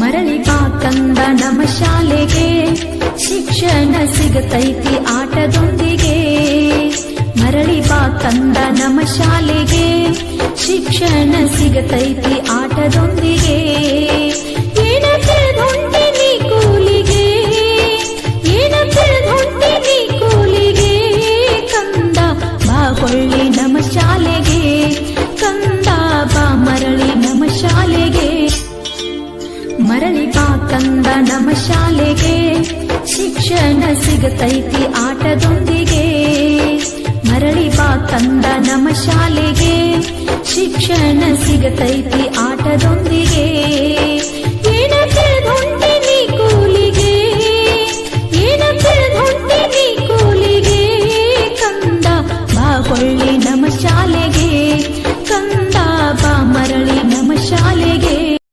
ಮರಳಿ ಬಾ ಕಂದ ನಮ್ಮ ಶಾಲೆಗೆ, ಶಿಕ್ಷಣ ಸಿಗತೈತಿ ಆಟದೊಂದಿಗೆ. ಮರಳಿ ಬಾ ಕಂದ ನಮ್ಮ ಶಾಲೆಗೆ, ಶಿಕ್ಷಣ ಸಿಗತೈತಿ ಆಟದೊಂದಿಗೆ. ಏನ ತಿಳಿದೊಂಟಿ ನೀ ಕೂಲಿಗೆ, ಏನ ತಿಳಿದೊಂಟಿ ನೀ ಕೂಲಿಗೆ. ಕಂದ ಬಾ ಹೊಳ್ಳಿ ನಮ್ಮ ಶಾಲೆಗೆ, ಕಂದ ಬಾ ಮರಳಿ ನಮ್ಮ ಶಾಲೆಗೆ. ಮರಳಿ ಬಾ ಕಂದ ನಮ್ಮ ಶಾಲೆಗೆ, ಶಿಕ್ಷಣ ಸಿಗತೈತಿ ಆಟದೊಂದಿಗೆ. ಮರಳಿ ಬಾ ಕಂದ ನಮ್ಮ ಶಾಲೆಗೆ, ಶಿಕ್ಷಣ ಸಿಗತೈತಿ ಆಟದೊಂದಿಗೆ.